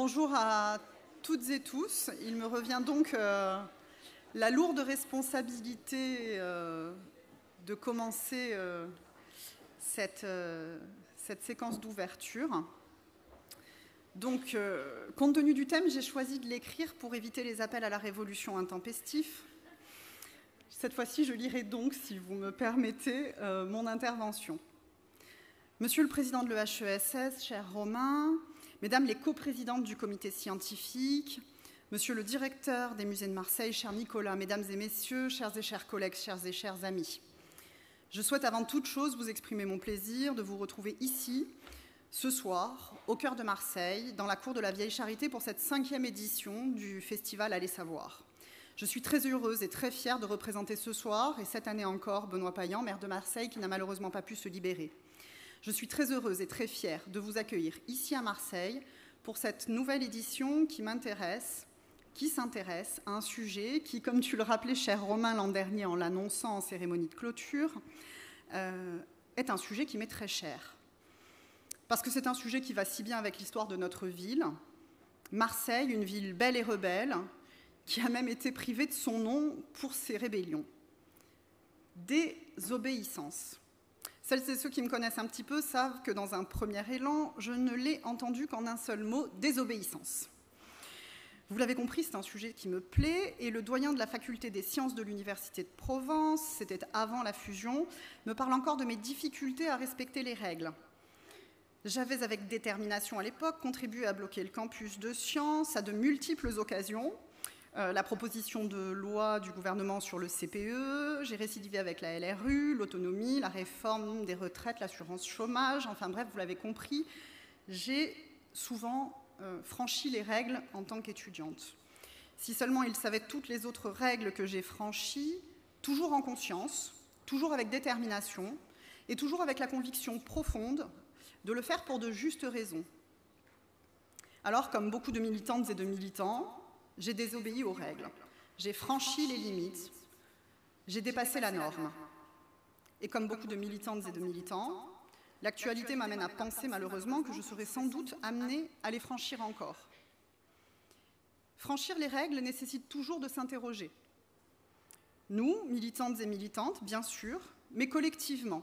Bonjour à toutes et tous. Il me revient donc la lourde responsabilité de commencer cette séquence d'ouverture. Donc, compte tenu du thème, j'ai choisi de l'écrire pour éviter les appels à la révolution intempestifs. Cette fois-ci, je lirai donc, si vous me permettez, mon intervention. Monsieur le Président de l'EHESS, cher Romain, Mesdames les coprésidentes du comité scientifique, Monsieur le directeur des musées de Marseille, cher Nicolas, Mesdames et Messieurs, chers et chers collègues, chers et chers amis, je souhaite avant toute chose vous exprimer mon plaisir de vous retrouver ici, ce soir, au cœur de Marseille, dans la cour de la Vieille Charité pour cette 5e édition du festival Allez savoir. Je suis très heureuse et très fière de représenter ce soir, et cette année encore, Benoît Payan, maire de Marseille, qui n'a malheureusement pas pu se libérer. Je suis très heureuse et très fière de vous accueillir ici à Marseille pour cette nouvelle édition qui s'intéresse à un sujet qui, comme tu le rappelais, cher Romain, l'an dernier en l'annonçant en cérémonie de clôture, est un sujet qui m'est très cher. Parce que c'est un sujet qui va si bien avec l'histoire de notre ville. Marseille, une ville belle et rebelle, qui a même été privée de son nom pour ses rébellions. Désobéissance. Celles et ceux qui me connaissent un petit peu savent que dans un premier élan, je ne l'ai entendu qu'en un seul mot, désobéissance. Vous l'avez compris, c'est un sujet qui me plaît, et le doyen de la faculté des sciences de l'Université de Provence, c'était avant la fusion, me parle encore de mes difficultés à respecter les règles. J'avais avec détermination à l'époque contribué à bloquer le campus de sciences à de multiples occasions, la proposition de loi du gouvernement sur le CPE, j'ai récidivé avec la LRU, l'autonomie, la réforme des retraites, l'assurance chômage, enfin bref, vous l'avez compris, j'ai souvent franchi les règles en tant qu'étudiante. Si seulement ils savaient toutes les autres règles que j'ai franchies, toujours en conscience, toujours avec détermination et toujours avec la conviction profonde de le faire pour de justes raisons. Alors, comme beaucoup de militantes et de militants, j'ai désobéi aux règles, j'ai franchi les limites, j'ai dépassé la norme. Et comme beaucoup de militantes et de militants, l'actualité m'amène à penser malheureusement que je serai sans doute amenée à les franchir encore. Franchir les règles nécessite toujours de s'interroger. Nous, militantes et militantes, bien sûr, mais collectivement,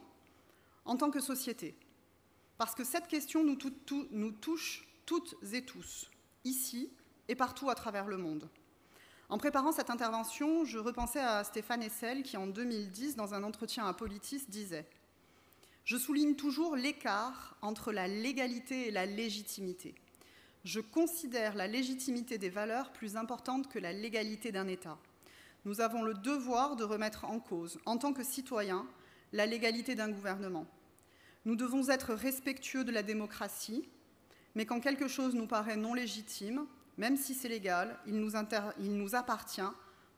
en tant que société. Parce que cette question nous touche toutes et tous, ici, et partout à travers le monde. En préparant cette intervention, je repensais à Stéphane Hessel qui, en 2010, dans un entretien à Politis, disait « Je souligne toujours l'écart entre la légalité et la légitimité. Je considère la légitimité des valeurs plus importante que la légalité d'un État. Nous avons le devoir de remettre en cause, en tant que citoyens, la légalité d'un gouvernement. Nous devons être respectueux de la démocratie, mais quand quelque chose nous paraît non légitime, même si c'est légal, il nous appartient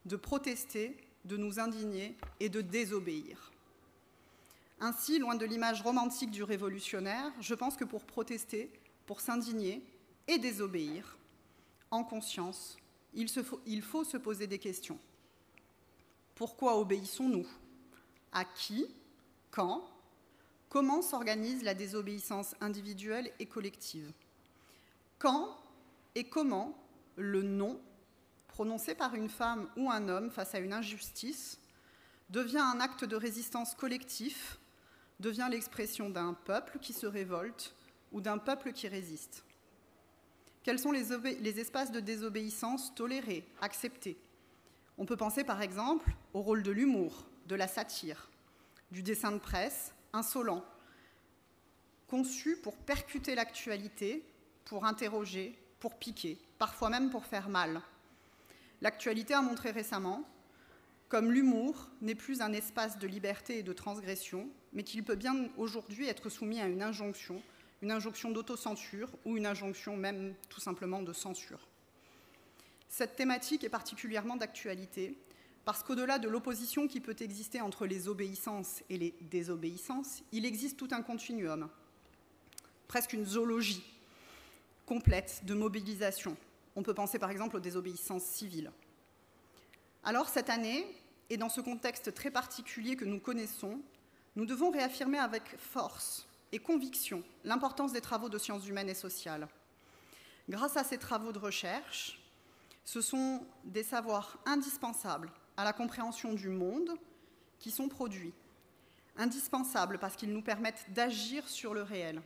de protester, de nous indigner et de désobéir. Ainsi, loin de l'image romantique du révolutionnaire, je pense que pour protester, pour s'indigner et désobéir, en conscience, il faut se poser des questions. Pourquoi obéissons-nous? À qui? Quand? Comment s'organise la désobéissance individuelle et collective? Quand et comment le non, prononcé par une femme ou un homme face à une injustice, devient un acte de résistance collectif, devient l'expression d'un peuple qui se révolte ou d'un peuple qui résiste. Quels sont les espaces de désobéissance tolérés, acceptés? On peut penser par exemple au rôle de l'humour, de la satire, du dessin de presse insolent, conçu pour percuter l'actualité, pour interroger, pour piquer, parfois même pour faire mal. L'actualité a montré récemment comme l'humour n'est plus un espace de liberté et de transgression, mais qu'il peut bien aujourd'hui être soumis à une injonction d'autocensure ou une injonction même tout simplement de censure. Cette thématique est particulièrement d'actualité parce qu'au-delà de l'opposition qui peut exister entre les obéissances et les désobéissances, il existe tout un continuum, presque une zoologie complète de mobilisation. On peut penser par exemple aux désobéissances civiles. Alors cette année, et dans ce contexte très particulier que nous connaissons, nous devons réaffirmer avec force et conviction l'importance des travaux de sciences humaines et sociales. Grâce à ces travaux de recherche, ce sont des savoirs indispensables à la compréhension du monde qui sont produits. Indispensables parce qu'ils nous permettent d'agir sur le réel.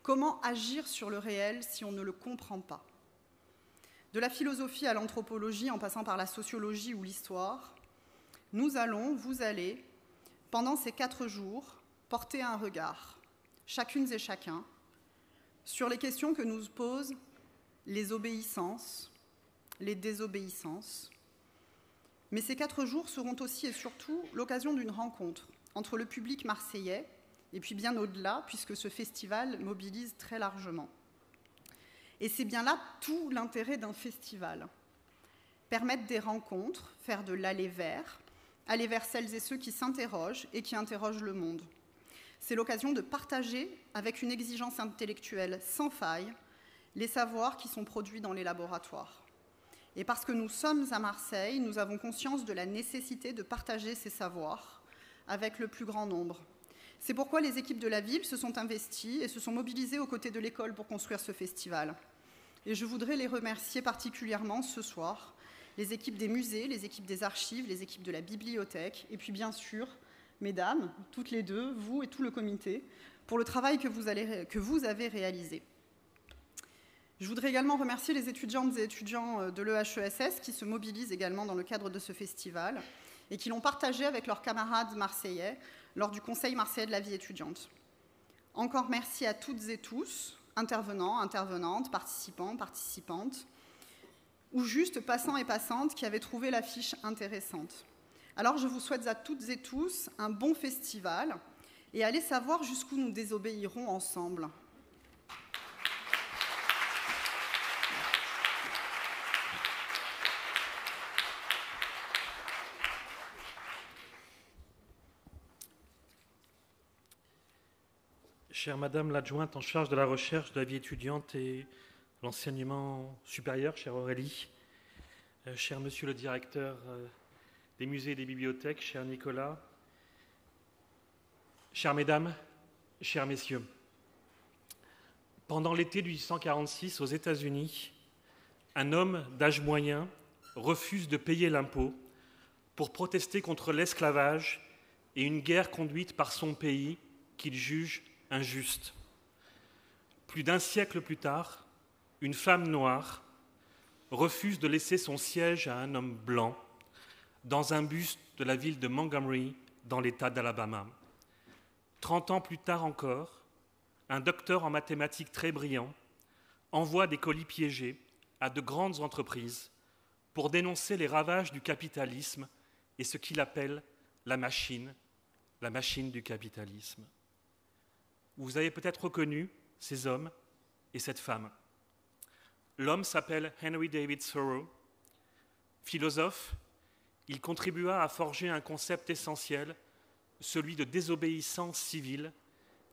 Comment agir sur le réel si on ne le comprend pas? De la philosophie à l'anthropologie, en passant par la sociologie ou l'histoire, vous allez, pendant ces 4 jours, porter un regard, chacune et chacun, sur les questions que nous posent les obéissances, les désobéissances. Mais ces 4 jours seront aussi et surtout l'occasion d'une rencontre entre le public marseillais et puis bien au-delà, puisque ce festival mobilise très largement. Et c'est bien là tout l'intérêt d'un festival. Permettre des rencontres, faire de l'aller vers celles et ceux qui s'interrogent et qui interrogent le monde. C'est l'occasion de partager, avec une exigence intellectuelle sans faille, les savoirs qui sont produits dans les laboratoires. Et parce que nous sommes à Marseille, nous avons conscience de la nécessité de partager ces savoirs avec le plus grand nombre. C'est pourquoi les équipes de la ville se sont investies et se sont mobilisées aux côtés de l'école pour construire ce festival. Et je voudrais les remercier particulièrement ce soir, les équipes des musées, les équipes des archives, les équipes de la bibliothèque, et puis bien sûr, mesdames, toutes les deux, vous et tout le comité, pour le travail que vous avez réalisé. Je voudrais également remercier les étudiantes et étudiants de l'EHESS qui se mobilisent également dans le cadre de ce festival et qui l'ont partagé avec leurs camarades marseillais lors du Conseil marseillais de la vie étudiante. Encore merci à toutes et tous, intervenants, intervenantes, participants, participantes, ou juste passants et passantes qui avaient trouvé l'affiche intéressante. Alors je vous souhaite à toutes et tous un bon festival et allez savoir jusqu'où nous désobéirons ensemble. Chère Madame l'adjointe en charge de la recherche, de la vie étudiante et l'enseignement supérieur, chère Aurélie, cher Monsieur le directeur des musées et des bibliothèques, cher Nicolas, chères Mesdames, chers Messieurs, pendant l'été de 1846 aux États-Unis, un homme d'âge moyen refuse de payer l'impôt pour protester contre l'esclavage et une guerre conduite par son pays qu'il juge injuste. Plus d'un siècle plus tard, une femme noire refuse de laisser son siège à un homme blanc dans un bus de la ville de Montgomery, dans l'État d'Alabama. 30 ans plus tard encore, un docteur en mathématiques très brillant envoie des colis piégés à de grandes entreprises pour dénoncer les ravages du capitalisme et ce qu'il appelle la machine du capitalisme. Vous avez peut-être reconnu ces hommes et cette femme. L'homme s'appelle Henry David Thoreau. Philosophe, il contribua à forger un concept essentiel, celui de désobéissance civile,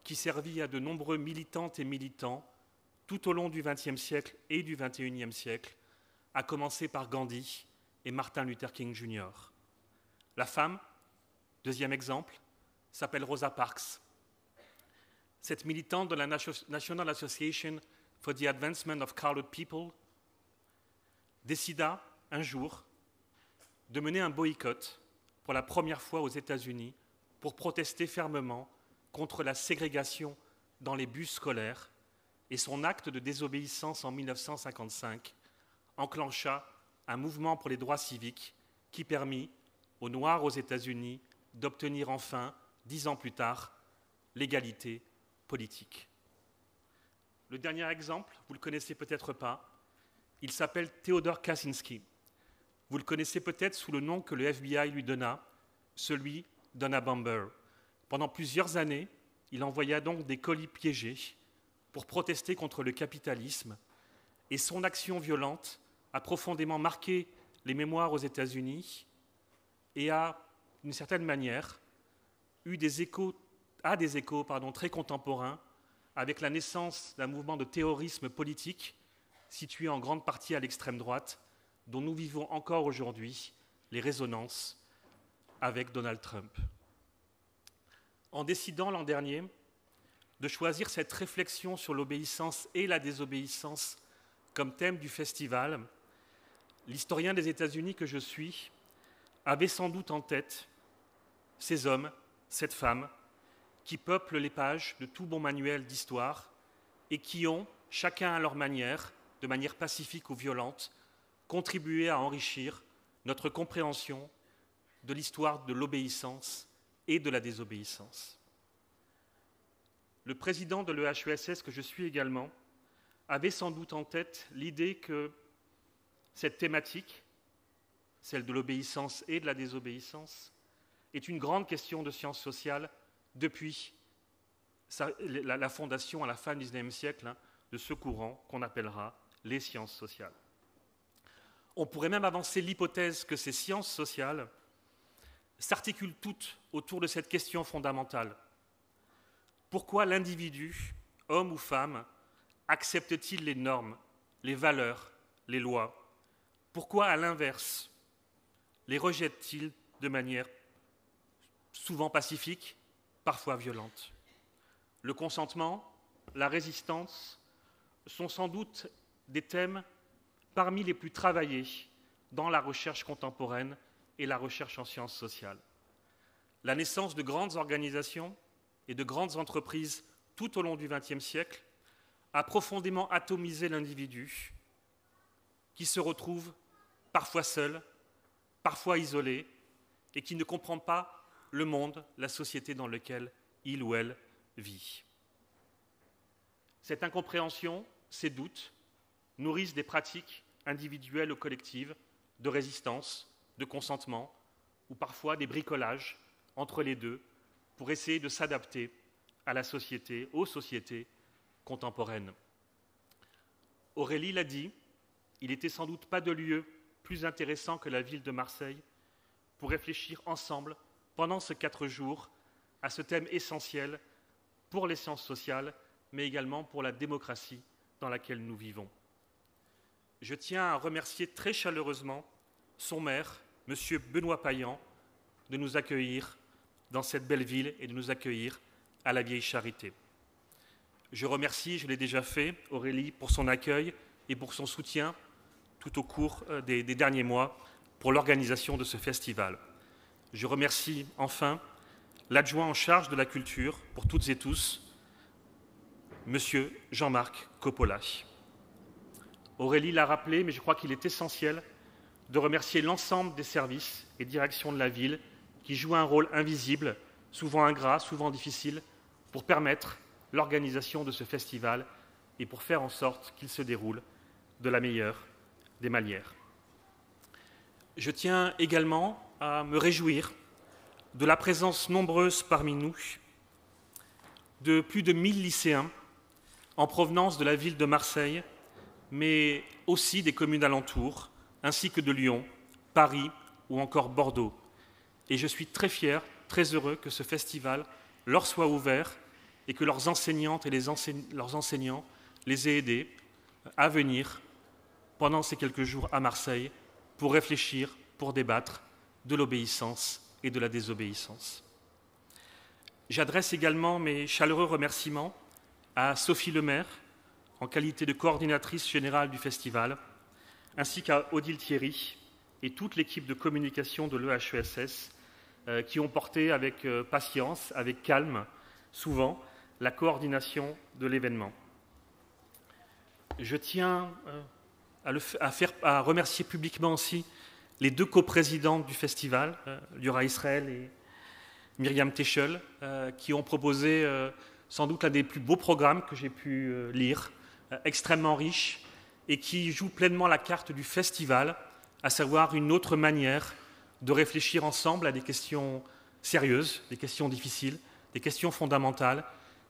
qui servit à de nombreux militantes et militants tout au long du XXe siècle et du XXIe siècle, à commencer par Gandhi et Martin Luther King Jr. La femme, deuxième exemple, s'appelle Rosa Parks. Cette militante de la National Association for the Advancement of Colored People décida un jour de mener un boycott pour la première fois aux États-Unis pour protester fermement contre la ségrégation dans les bus scolaires, et son acte de désobéissance en 1955 enclencha un mouvement pour les droits civiques qui permit aux Noirs aux États-Unis d'obtenir enfin, 10 ans plus tard, l'égalité politique. Le dernier exemple, vous ne le connaissez peut-être pas, il s'appelle Theodore Kaczynski. Vous le connaissez peut-être sous le nom que le FBI lui donna, celui d'Anna Bomber. Pendant plusieurs années, il envoya donc des colis piégés pour protester contre le capitalisme, et son action violente a profondément marqué les mémoires aux États-Unis et a, d'une certaine manière, eu des échos très contemporains avec la naissance d'un mouvement de terrorisme politique situé en grande partie à l'extrême droite, dont nous vivons encore aujourd'hui les résonances avec Donald Trump. En décidant l'an dernier de choisir cette réflexion sur l'obéissance et la désobéissance comme thème du festival, l'historien des États-Unis que je suis avait sans doute en tête ces hommes, cette femme, qui peuplent les pages de tout bon manuel d'histoire et qui ont, chacun à leur manière, de manière pacifique ou violente, contribué à enrichir notre compréhension de l'histoire de l'obéissance et de la désobéissance. Le président de l'EHESS, que je suis également, avait sans doute en tête l'idée que cette thématique, celle de l'obéissance et de la désobéissance, est une grande question de sciences sociales depuis la fondation à la fin du XIXe siècle de ce courant qu'on appellera les sciences sociales. On pourrait même avancer l'hypothèse que ces sciences sociales s'articulent toutes autour de cette question fondamentale. Pourquoi l'individu, homme ou femme, accepte-t-il les normes, les valeurs, les lois? Pourquoi, à l'inverse, les rejette-t-il de manière souvent pacifique, parfois violente? Le consentement, la résistance sont sans doute des thèmes parmi les plus travaillés dans la recherche contemporaine et la recherche en sciences sociales. La naissance de grandes organisations et de grandes entreprises tout au long du XXe siècle a profondément atomisé l'individu qui se retrouve parfois seul, parfois isolé et qui ne comprend pas le monde, la société dans laquelle il ou elle vit. Cette incompréhension, ces doutes, nourrissent des pratiques individuelles ou collectives de résistance, de consentement, ou parfois des bricolages entre les deux pour essayer de s'adapter à la société, aux sociétés contemporaines. Aurélie l'a dit, il n'était sans doute pas de lieu plus intéressant que la ville de Marseille pour réfléchir ensemble pendant ces 4 jours à ce thème essentiel pour les sciences sociales, mais également pour la démocratie dans laquelle nous vivons. Je tiens à remercier très chaleureusement son maire, M. Benoît Payan, de nous accueillir dans cette belle ville et de nous accueillir à la Vieille Charité. Je remercie, je l'ai déjà fait, Aurélie pour son accueil et pour son soutien tout au cours des derniers mois pour l'organisation de ce festival. Je remercie enfin l'adjoint en charge de la culture pour toutes et tous, M. Jean-Marc Coppola. Aurélie l'a rappelé, mais je crois qu'il est essentiel de remercier l'ensemble des services et directions de la ville qui jouent un rôle invisible, souvent ingrat, souvent difficile, pour permettre l'organisation de ce festival et pour faire en sorte qu'il se déroule de la meilleure des manières. Je tiens également à me réjouir de la présence nombreuse parmi nous de plus de 1000 lycéens en provenance de la ville de Marseille, mais aussi des communes alentours, ainsi que de Lyon, Paris ou encore Bordeaux. Et je suis très fier, très heureux que ce festival leur soit ouvert et que leurs enseignantes et leurs enseignants les aient aidés à venir pendant ces quelques jours à Marseille pour réfléchir, pour débattre de l'obéissance et de la désobéissance. J'adresse également mes chaleureux remerciements à Sophie Lemaire, en qualité de coordinatrice générale du festival, ainsi qu'à Odile Thierry et toute l'équipe de communication de l'EHESS qui ont porté avec patience, avec calme, souvent, la coordination de l'événement. Je tiens à remercier publiquement aussi les 2 coprésidentes du festival, Liora Israël et Myriam Techel, qui ont proposé sans doute l'un des plus beaux programmes que j'ai pu lire, extrêmement riche, et qui joue pleinement la carte du festival, à savoir une autre manière de réfléchir ensemble à des questions sérieuses, des questions difficiles, des questions fondamentales.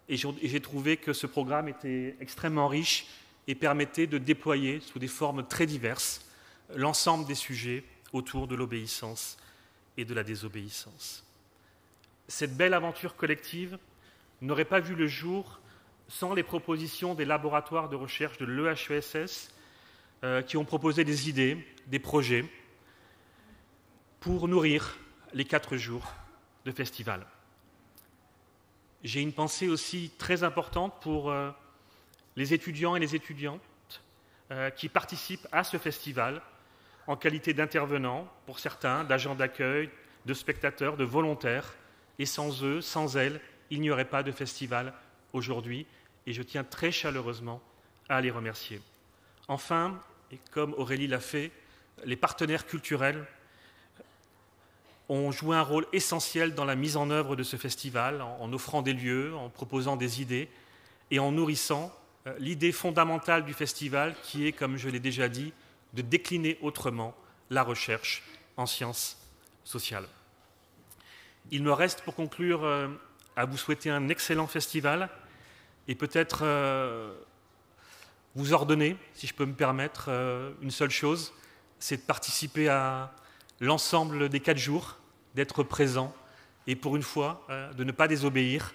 Et j'ai trouvé que ce programme était extrêmement riche et permettait de déployer sous des formes très diverses l'ensemble des sujets autour de l'obéissance et de la désobéissance. Cette belle aventure collective n'aurait pas vu le jour sans les propositions des laboratoires de recherche de l'EHESS qui ont proposé des idées, des projets pour nourrir les 4 jours de festival. J'ai une pensée aussi très importante pour les étudiants et les étudiantes qui participent à ce festival en qualité d'intervenants, pour certains, d'agents d'accueil, de spectateurs, de volontaires. Et sans eux, sans elles, il n'y aurait pas de festival aujourd'hui. Et je tiens très chaleureusement à les remercier. Enfin, et comme Aurélie l'a fait, les partenaires culturels ont joué un rôle essentiel dans la mise en œuvre de ce festival, en offrant des lieux, en proposant des idées et en nourrissant l'idée fondamentale du festival qui est, comme je l'ai déjà dit, de décliner autrement la recherche en sciences sociales. Il me reste pour conclure à vous souhaiter un excellent festival et peut-être vous ordonner, si je peux me permettre, une seule chose, c'est de participer à l'ensemble des 4 jours, d'être présent et pour une fois, de ne pas désobéir.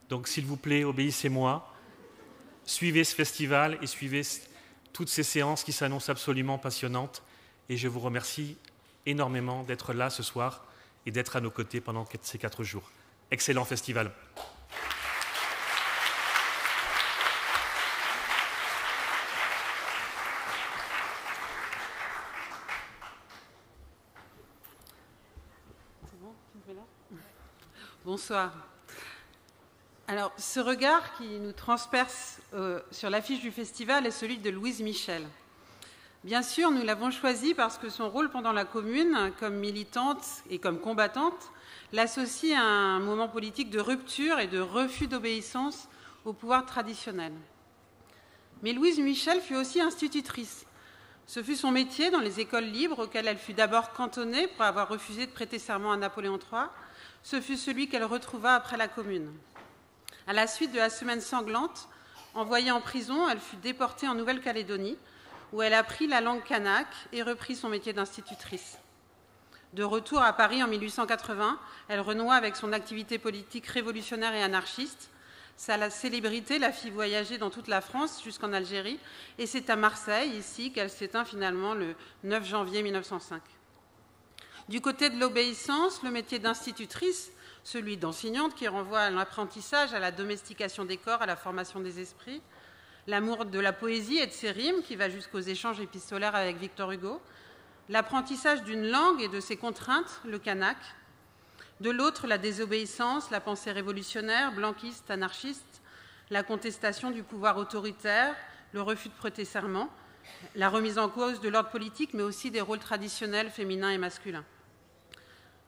Donc s'il vous plaît, obéissez-moi, suivez ce festival et suivez toutes ces séances qui s'annoncent absolument passionnantes. Et je vous remercie énormément d'être là ce soir et d'être à nos côtés pendant ces 4 jours. Excellent festival. Bonsoir. Alors, ce regard qui nous transperce sur l'affiche du festival est celui de Louise Michel. Bien sûr, nous l'avons choisi parce que son rôle pendant la Commune, comme militante et comme combattante, l'associe à un moment politique de rupture et de refus d'obéissance au pouvoir traditionnel. Mais Louise Michel fut aussi institutrice. Ce fut son métier dans les écoles libres auxquelles elle fut d'abord cantonnée pour avoir refusé de prêter serment à Napoléon III. Ce fut celui qu'elle retrouva après la Commune. À la suite de la Semaine sanglante, envoyée en prison, elle fut déportée en Nouvelle-Calédonie, où elle apprit la langue kanak et reprit son métier d'institutrice. De retour à Paris en 1880, elle renoua avec son activité politique révolutionnaire et anarchiste. Sa célébrité la fit voyager dans toute la France jusqu'en Algérie, et c'est à Marseille, ici, qu'elle s'éteint finalement le 9 janvier 1905. Du côté de l'obéissance, le métier d'institutrice, celui d'enseignante qui renvoie à l'apprentissage, à la domestication des corps, à la formation des esprits, l'amour de la poésie et de ses rimes qui va jusqu'aux échanges épistolaires avec Victor Hugo, l'apprentissage d'une langue et de ses contraintes, le kanak, de l'autre la désobéissance, la pensée révolutionnaire, blanquiste, anarchiste, la contestation du pouvoir autoritaire, le refus de prêter serment, la remise en cause de l'ordre politique, mais aussi des rôles traditionnels féminins et masculins.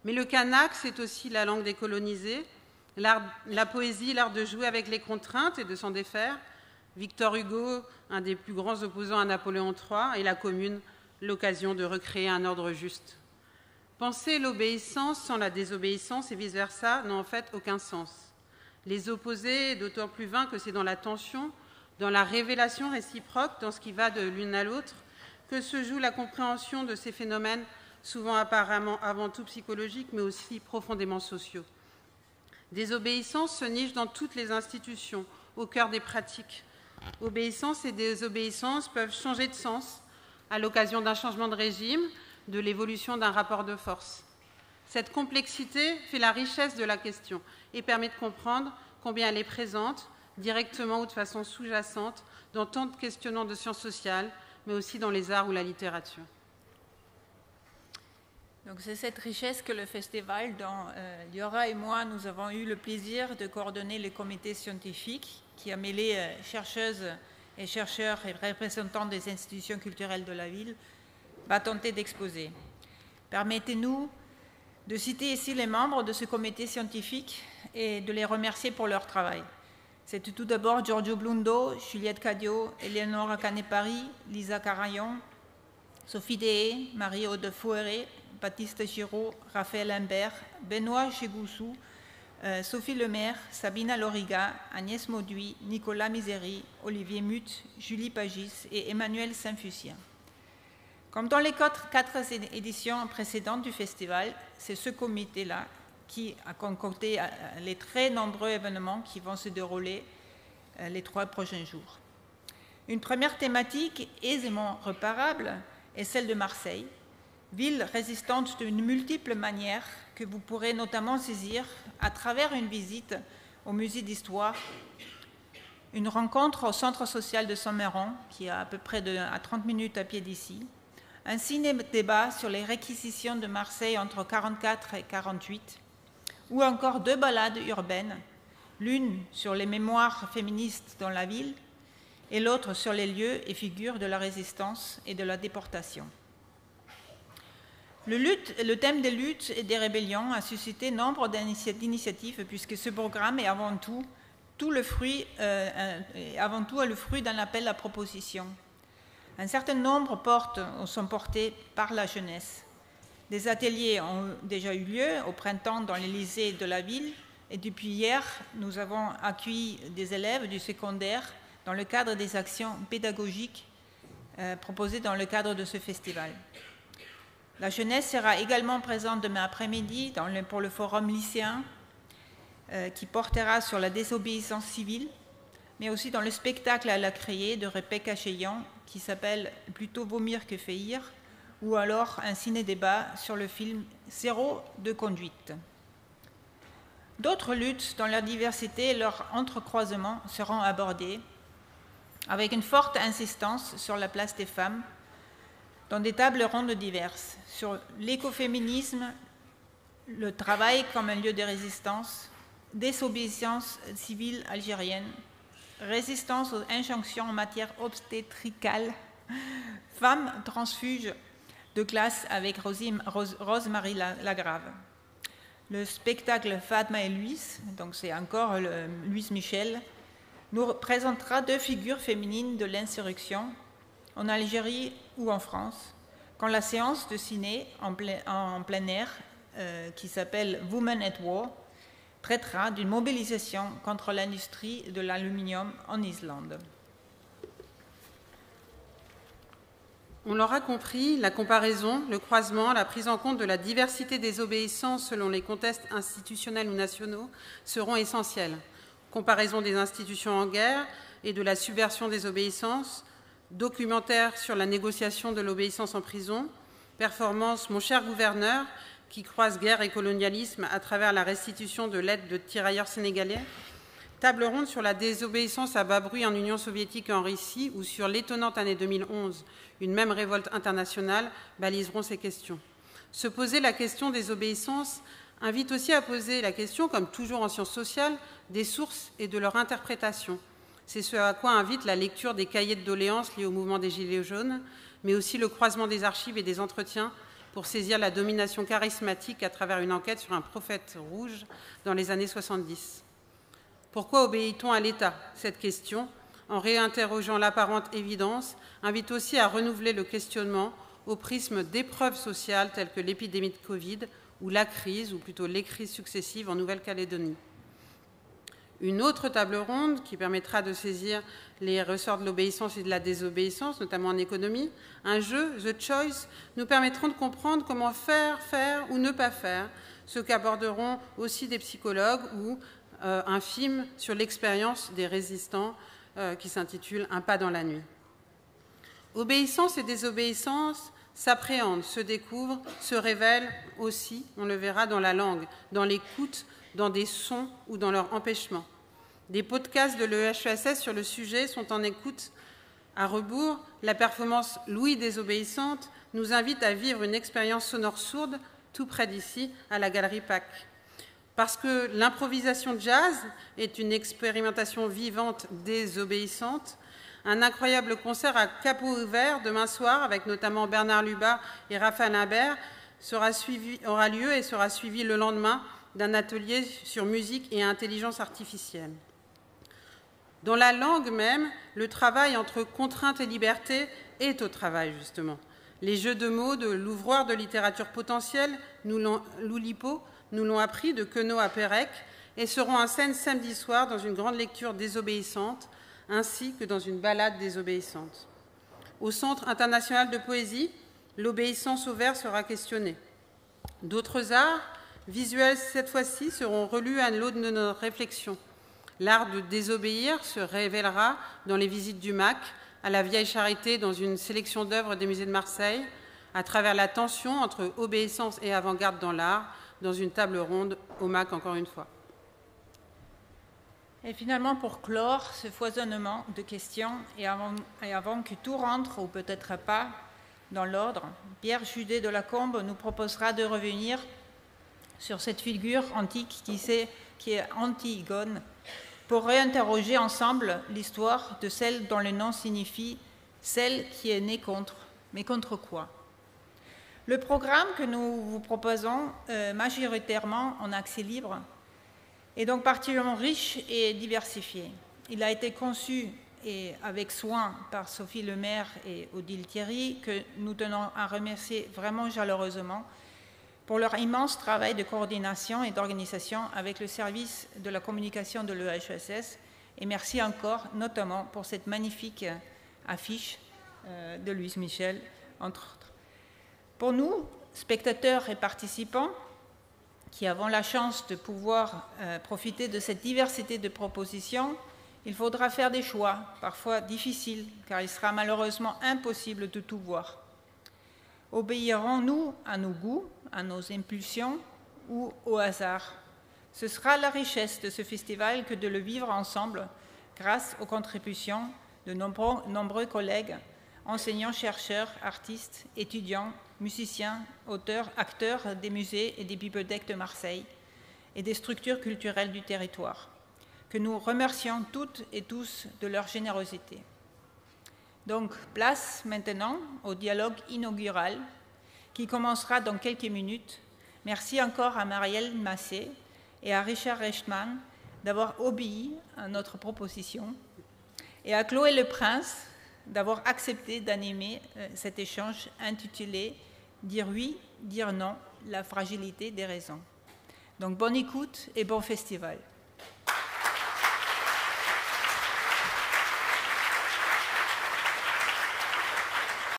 Mais le kanak, c'est aussi la langue des colonisés, la poésie, l'art de jouer avec les contraintes et de s'en défaire, Victor Hugo, un des plus grands opposants à Napoléon III, et la Commune, l'occasion de recréer un ordre juste. Penser l'obéissance sans la désobéissance et vice-versa n'a en fait aucun sens. Les opposés, d'autant plus vains que c'est dans la tension, dans la révélation réciproque, dans ce qui va de l'une à l'autre, que se joue la compréhension de ces phénomènes, souvent apparemment avant tout psychologiques, mais aussi profondément sociaux. Désobéissance se niche dans toutes les institutions, au cœur des pratiques. Obéissance et désobéissance peuvent changer de sens à l'occasion d'un changement de régime, de l'évolution d'un rapport de force. Cette complexité fait la richesse de la question et permet de comprendre combien elle est présente, directement ou de façon sous-jacente, dans tant de questionnements de sciences sociales, mais aussi dans les arts ou la littérature. Donc c'est cette richesse que le festival, dont Liora et moi, nous avons eu le plaisir de coordonner le comité scientifique qui a mêlé chercheuses et chercheurs et représentants des institutions culturelles de la ville, va tenter d'exposer. Permettez-nous de citer ici les membres de ce comité scientifique et de les remercier pour leur travail. C'est tout d'abord Giorgio Blundo, Juliette Cadio, Eleonora Canepari, Lisa Carayon, Sophie Dehé, Marie-Aude Fouéré, Baptiste Giraud, Raphaël Imbert, Benoît Chegoussou, Sophie Lemaire, Sabina Loriga, Agnès Mauduit, Nicolas Miseri, Olivier Muth, Julie Pagis et Emmanuel Saint-Fucien. Comme dans les 4 éditions précédentes du festival, c'est ce comité-là qui a concocté les très nombreux événements qui vont se dérouler les 3 prochains jours. Une première thématique aisément reparable est celle de Marseille, ville résistante d'une multiples manières que vous pourrez notamment saisir à travers une visite au musée d'histoire, une rencontre au centre social de Sommeron, qui est à peu près à 30 minutes à pied d'ici, un ciné-débat sur les réquisitions de Marseille entre 1944 et 1948, ou encore 2 balades urbaines, l'une sur les mémoires féministes dans la ville et l'autre sur les lieux et figures de la résistance et de la déportation. Le thème des luttes et des rébellions a suscité nombre d'initiatives puisque ce programme est avant tout le fruit d'un appel à proposition. Un certain nombre sont portés par la jeunesse. Des ateliers ont déjà eu lieu au printemps dans les lycées de la ville et depuis hier, nous avons accueilli des élèves du secondaire dans le cadre des actions pédagogiques proposées dans le cadre de ce festival. La jeunesse sera également présente demain après-midi pour le forum lycéen qui portera sur la désobéissance civile, mais aussi dans le spectacle à la créée de Rebecca Cheillon qui s'appelle « Plutôt vomir que faillir » ou alors un ciné-débat sur le film « Zéro de conduite ». D'autres luttes dans leur diversité et leur entrecroisement seront abordées avec une forte insistance sur la place des femmes dans des tables rondes diverses, sur l'écoféminisme, le travail comme un lieu de résistance, désobéissance civile algérienne, résistance aux injonctions en matière obstétricale, femmes transfuges de classe avec Rose-Marie Lagrave. Le spectacle Fatma et Louise, donc c'est encore Louise Michel, nous présentera 2 figures féminines de l'insurrection en Algérie ou en France, quand la séance de ciné en plein air, qui s'appelle Women at War, traitera d'une mobilisation contre l'industrie de l'aluminium en Islande. On l'aura compris, la comparaison, le croisement, la prise en compte de la diversité des obéissances selon les contextes institutionnels ou nationaux seront essentiels. Comparaison des institutions en guerre et de la subversion des obéissances, documentaire sur la négociation de l'obéissance en prison, performance Mon cher gouverneur, qui croise guerre et colonialisme à travers la restitution de l'aide de tirailleurs sénégalais, table ronde sur la désobéissance à bas bruit en Union soviétique et en Russie, ou sur l'étonnante année 2011, une même révolte internationale, baliseront ces questions. Se poser la question des obéissances invite aussi à poser la question, comme toujours en sciences sociales, des sources et de leur interprétation. C'est ce à quoi invite la lecture des cahiers de doléances liés au mouvement des Gilets jaunes, mais aussi le croisement des archives et des entretiens pour saisir la domination charismatique à travers une enquête sur un prophète rouge dans les années 70. Pourquoi obéit-on à l'État? Cette question, en réinterrogeant l'apparente évidence, invite aussi à renouveler le questionnement au prisme d'épreuves sociales telles que l'épidémie de Covid ou la crise, ou plutôt les crises successives en Nouvelle-Calédonie. Une autre table ronde qui permettra de saisir les ressorts de l'obéissance et de la désobéissance, notamment en économie, un jeu, The Choice, nous permettront de comprendre comment faire ou ne pas faire, ce qu'aborderont aussi des psychologues ou un film sur l'expérience des résistants qui s'intitule « Un pas dans la nuit ». Obéissance et désobéissance s'appréhendent, se découvrent, se révèlent aussi, on le verra, dans la langue, dans l'écoute, dans des sons ou dans leur empêchement. Des podcasts de l'EHESS sur le sujet sont en écoute. À rebours, la performance Louis désobéissante nous invite à vivre une expérience sonore sourde tout près d'ici, à la Galerie PAC. Parce que l'improvisation jazz est une expérimentation vivante désobéissante, un incroyable concert à capot ouvert demain soir, avec notamment Bernard Lubat et Raphaël Imbert, aura lieu et sera suivi le lendemain d'un atelier sur musique et intelligence artificielle. Dans la langue même, le travail entre contrainte et liberté est au travail, justement. Les jeux de mots de l'ouvreur de littérature potentielle, Loulipo, nous l'ont appris de Queneau à Pérec et seront en scène samedi soir dans une grande lecture désobéissante, ainsi que dans une balade désobéissante. Au Centre international de poésie, l'obéissance au vers sera questionnée. D'autres arts, visuels cette fois-ci, seront relus à l'aune de notre réflexion. L'art de désobéir se révélera dans les visites du MAC, à la Vieille Charité, dans une sélection d'œuvres des musées de Marseille, à travers la tension entre obéissance et avant-garde dans l'art, dans une table ronde au MAC encore une fois. Et finalement, pour clore ce foisonnement de questions, et avant que tout rentre, ou peut-être pas, dans l'ordre, Pierre Judet de Lacombe nous proposera de revenir sur cette figure antique qui est Antigone, pour réinterroger ensemble l'histoire de celle dont le nom signifie « celle qui est née contre ». Mais contre quoi? Le programme que nous vous proposons, majoritairement en accès libre, est donc particulièrement riche et diversifié. Il a été conçu et avec soin par Sophie Lemaire et Odile Thierry, que nous tenons à remercier vraiment chaleureusement pour leur immense travail de coordination et d'organisation avec le service de la communication de l'EHESS. Et merci encore, notamment, pour cette magnifique affiche de Louise Michel, entre autres. Pour nous, spectateurs et participants, qui avons la chance de pouvoir profiter de cette diversité de propositions, il faudra faire des choix, parfois difficiles, car il sera malheureusement impossible de tout voir. Obéirons-nous à nos goûts, à nos impulsions ou au hasard? Ce sera la richesse de ce festival que de le vivre ensemble grâce aux contributions de nombreux collègues, enseignants, chercheurs, artistes, étudiants, musiciens, auteurs, acteurs des musées et des bibliothèques de Marseille et des structures culturelles du territoire, que nous remercions toutes et tous de leur générosité. Donc, place maintenant au dialogue inaugural qui commencera dans quelques minutes. Merci encore à Marielle Massé et à Richard Rechtman d'avoir obéi à notre proposition et à Chloé Le Prince d'avoir accepté d'animer cet échange intitulé « Dire oui, dire non, la fragilité des raisons ». Donc, bonne écoute et bon festival.